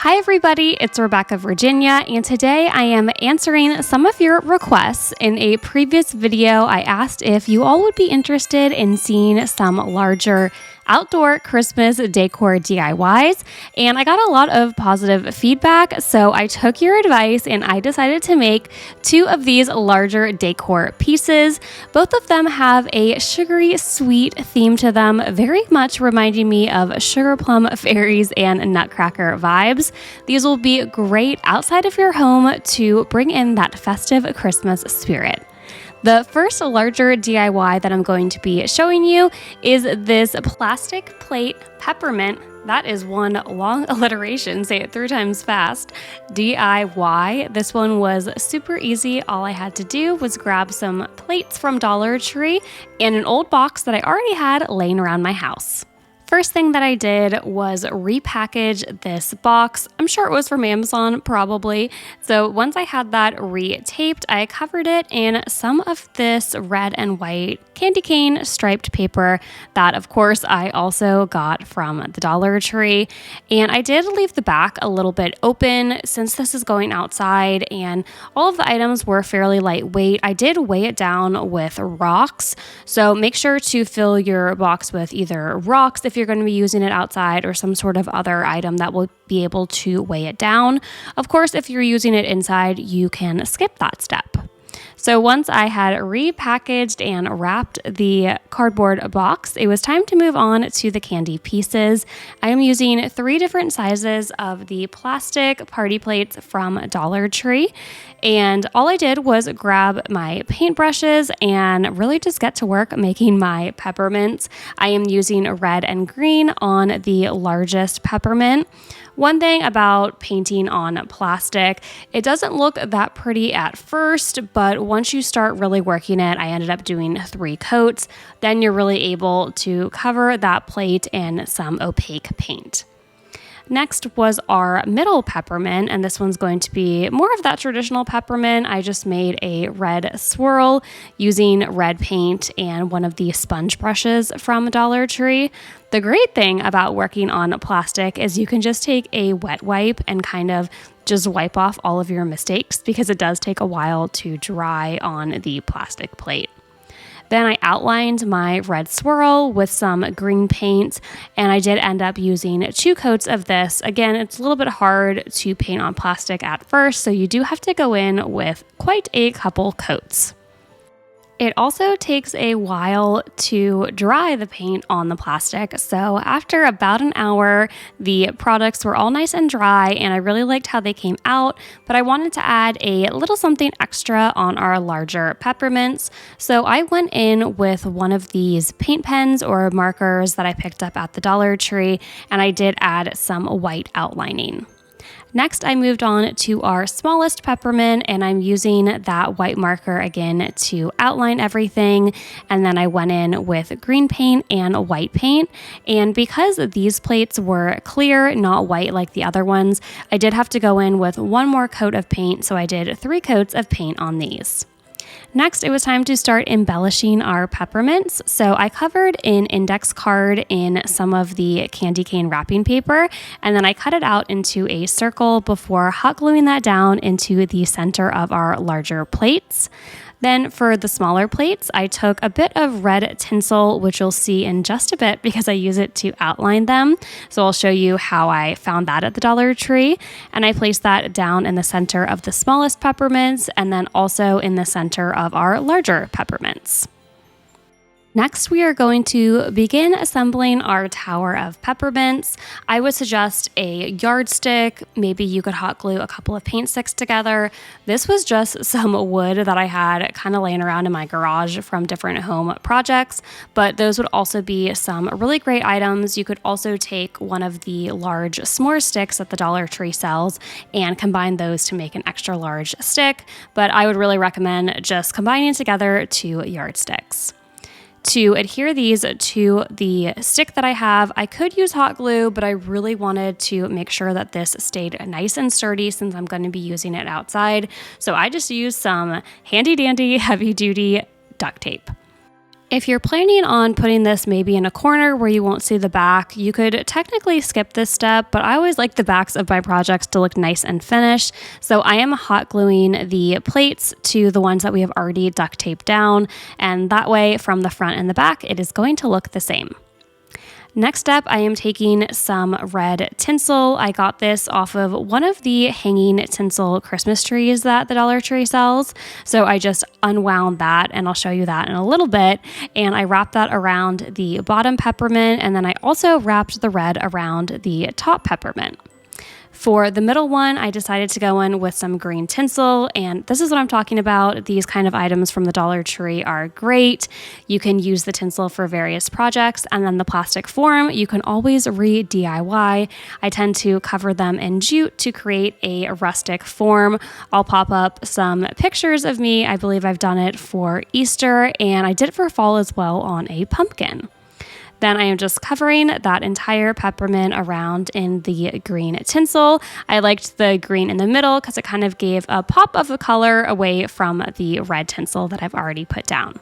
Hi everybody, it's Rebecca Virginia, and today I am answering some of your requests. In a previous video, I asked if you all would be interested in seeing some larger outdoor Christmas decor DIYs, and I got a lot of positive feedback, so I took your advice and I decided to make two of these larger decor pieces. Both of them have a sugary sweet theme to them, very much reminding me of sugar plum fairies and nutcracker vibes. These will be great outside of your home to bring in that festive Christmas spirit. The first larger DIY that I'm going to be showing you is this plastic plate peppermint. That is one long alliteration, say it 3 times fast, DIY. This one was super easy. All I had to do was grab some plates from Dollar Tree and an old box that I already had laying around my house. First thing that I did was repackage this box. I'm sure it was from Amazon, probably. So once I had that re-taped, I covered it in some of this red and white candy cane striped paper that, of course, I also got from the Dollar Tree. And I did leave the back a little bit open since this is going outside and all of the items were fairly lightweight. I did weigh it down with rocks. So make sure to fill your box with either rocks if you're going to be using it outside or some sort of other item that will be able to weigh it down. Of course, if you're using it inside, you can skip that step. So once I had repackaged and wrapped the cardboard box, it was time to move on to the candy pieces. I am using 3 different sizes of the plastic party plates from Dollar Tree. And all I did was grab my paintbrushes and really just get to work making my peppermints. I am using red and green on the largest peppermint. One thing about painting on plastic, it doesn't look that pretty at first, but once you start really working it, I ended up doing 3 coats. Then you're really able to cover that plate in some opaque paint. Next was our middle peppermint, and this one's going to be more of that traditional peppermint. I just made a red swirl using red paint and one of the sponge brushes from Dollar Tree. The great thing about working on plastic is you can just take a wet wipe and kind of just wipe off all of your mistakes because it does take a while to dry on the plastic plate. Then I outlined my red swirl with some green paint, and I did end up using 2 coats of this. Again, it's a little bit hard to paint on plastic at first, so you do have to go in with quite a couple coats. It also takes a while to dry the paint on the plastic, so after about an hour, the products were all nice and dry, and I really liked how they came out, but I wanted to add a little something extra on our larger peppermints, so I went in with one of these paint pens or markers that I picked up at the Dollar Tree, and I did add some white outlining. Next, I moved on to our smallest peppermint, and I'm using that white marker again to outline everything. And then I went in with green paint and white paint. And because these plates were clear, not white like the other ones, I did have to go in with 1 more coat of paint. So I did 3 coats of paint on these. Next, it was time to start embellishing our peppermints. So I covered an index card in some of the candy cane wrapping paper, and then I cut it out into a circle before hot gluing that down into the center of our larger plates. Then for the smaller plates, I took a bit of red tinsel, which you'll see in just a bit because I use it to outline them. So I'll show you how I found that at the Dollar Tree. And I placed that down in the center of the smallest peppermints and then also in the center of our larger peppermints. Next, we are going to begin assembling our tower of peppermints. I would suggest a yardstick. Maybe you could hot glue a couple of paint sticks together. This was just some wood that I had kind of laying around in my garage from different home projects, but those would also be some really great items. You could also take one of the large s'more sticks that the Dollar Tree sells and combine those to make an extra large stick, but I would really recommend just combining together 2 yardsticks. To adhere these to the stick that I have, I could use hot glue, but I really wanted to make sure that this stayed nice and sturdy since I'm going to be using it outside. So I just used some handy dandy heavy duty duct tape. If you're planning on putting this maybe in a corner where you won't see the back, you could technically skip this step, but I always like the backs of my projects to look nice and finished. So I am hot gluing the plates to the ones that we have already duct taped down, and that way from the front and the back, it is going to look the same. Next up, I am taking some red tinsel. I got this off of one of the hanging tinsel Christmas trees that the Dollar Tree sells. So I just unwound that, and I'll show you that in a little bit. And I wrapped that around the bottom peppermint, and then I also wrapped the red around the top peppermint. For the middle one, I decided to go in with some green tinsel, and this is what I'm talking about. These kind of items from the Dollar Tree are great. You can use the tinsel for various projects, and then the plastic form, you can always re-DIY. I tend to cover them in jute to create a rustic form. I'll pop up some pictures of me. I believe I've done it for Easter, and I did it for fall as well on a pumpkin. Then I am just covering that entire peppermint around in the green tinsel. I liked the green in the middle because it kind of gave a pop of a color away from the red tinsel that I've already put down.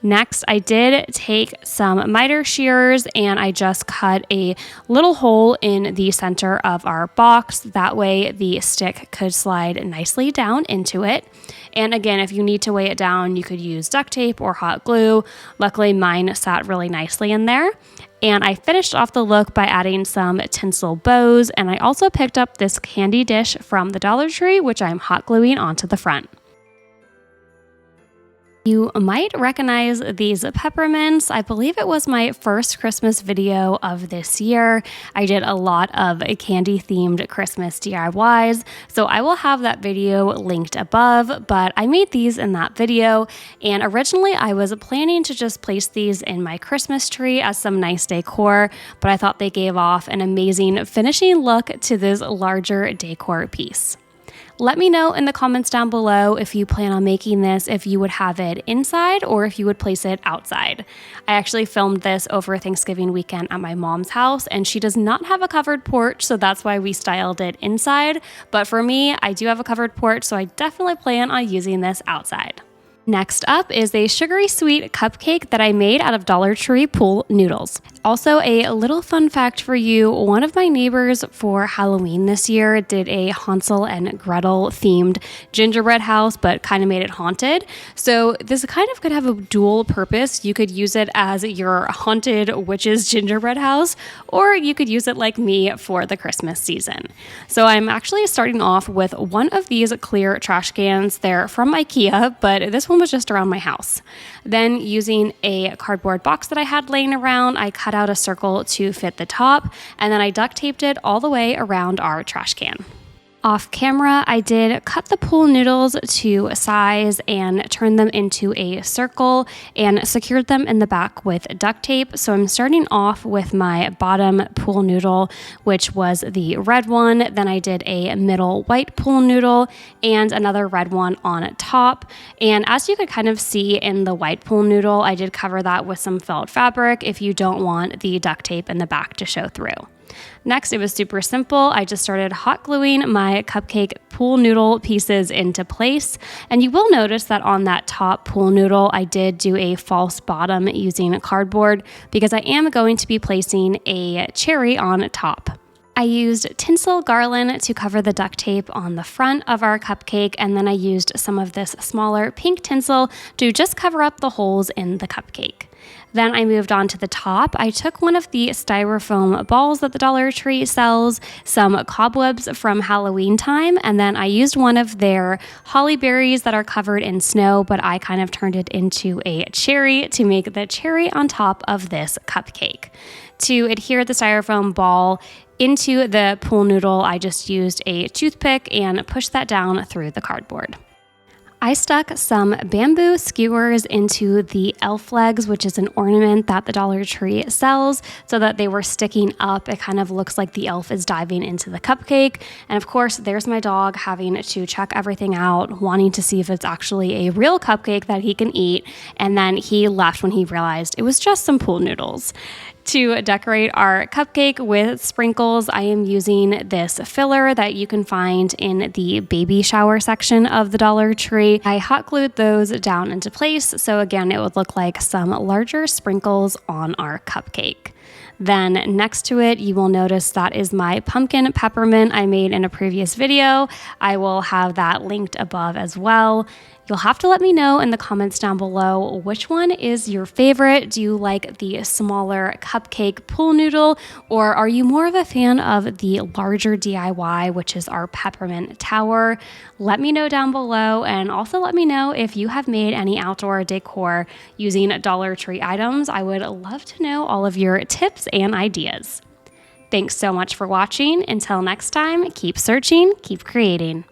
Next, I did take some miter shears and I just cut a little hole in the center of our box. That way the stick could slide nicely down into it. And again, if you need to weigh it down, you could use duct tape or hot glue. Luckily, mine sat really nicely in there. And I finished off the look by adding some tinsel bows. And I also picked up this candy dish from the Dollar Tree, which I'm hot gluing onto the front. You might recognize these peppermints. I believe it was my first Christmas video of this year. I did a lot of candy-themed Christmas DIYs, so I will have that video linked above, but I made these in that video, and originally I was planning to just place these in my Christmas tree as some nice decor, but I thought they gave off an amazing finishing look to this larger decor piece. Let me know in the comments down below if you plan on making this, if you would have it inside or if you would place it outside. I actually filmed this over Thanksgiving weekend at my mom's house, and she does not have a covered porch, so that's why we styled it inside. But for me, I do have a covered porch, so I definitely plan on using this outside. Next up is a sugary sweet cupcake that I made out of Dollar Tree pool noodles. Also, a little fun fact for you, one of my neighbors for Halloween this year did a Hansel and Gretel themed gingerbread house, but kind of made it haunted. So this kind of could have a dual purpose. You could use it as your haunted witch's gingerbread house, or you could use it like me for the Christmas season. So I'm actually starting off with one of these clear trash cans. They're from IKEA, but this one was just around my house. Then using a cardboard box that I had laying around, I cut out a circle to fit the top, and then I duct taped it all the way around our trash can. Off camera, I did cut the pool noodles to size and turn them into a circle and secured them in the back with duct tape. So I'm starting off with my bottom pool noodle, which was the red one. Then I did a middle white pool noodle and another red one on top. And as you could kind of see in the white pool noodle, I did cover that with some felt fabric if you don't want the duct tape in the back to show through. Next, it was super simple. I just started hot gluing my cupcake pool noodle pieces into place. And you will notice that on that top pool noodle, I did do a false bottom using cardboard because I am going to be placing a cherry on top. I used tinsel garland to cover the duct tape on the front of our cupcake, and then I used some of this smaller pink tinsel to just cover up the holes in the cupcake. Then I moved on to the top. I took one of the styrofoam balls that the Dollar Tree sells, some cobwebs from Halloween time, and then I used one of their holly berries that are covered in snow, but I kind of turned it into a cherry to make the cherry on top of this cupcake. To adhere the styrofoam ball into the pool noodle, I just used a toothpick and pushed that down through the cardboard. I stuck some bamboo skewers into the elf legs, which is an ornament that the Dollar Tree sells, so that they were sticking up. It kind of looks like the elf is diving into the cupcake. And of course, there's my dog having to check everything out, wanting to see if it's actually a real cupcake that he can eat. And then he left when he realized it was just some pool noodles. To decorate our cupcake with sprinkles, I am using this filler that you can find in the baby shower section of the Dollar Tree. I hot glued those down into place, so again, it would look like some larger sprinkles on our cupcake. Then next to it, you will notice that is my pumpkin peppermint I made in a previous video. I will have that linked above as well. You'll have to let me know in the comments down below which one is your favorite. Do you like the smaller cupcake pool noodle, or are you more of a fan of the larger DIY, which is our peppermint tower? Let me know down below, and also let me know if you have made any outdoor decor using Dollar Tree items. I would love to know all of your tips and ideas. Thanks so much for watching. Until next time, keep searching, keep creating.